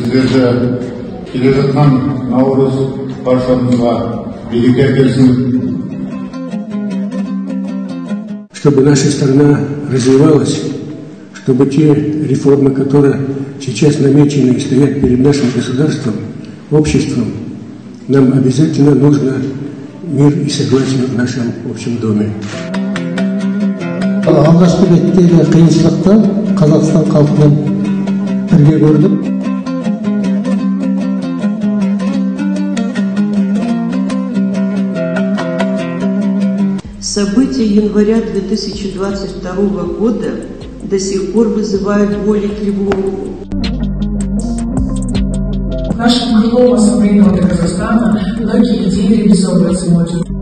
Сіздерді келе жатқан Наурыз баршамызға береке әкелсін. Чтобы наша страна развивалась, чтобы те реформы, которые сейчас намечены и стоят перед нашим государством, обществом, нам обязательно нужно мир и согласие в нашем общем доме. Алғашқы беттегі қиыншылықты Қазақстан халқымен бірге көрдік. События января 2022 года до сих пор вызывают боль и тревогу. В нашем крылом ассамблейного Казахстана многие идеи реализовываются.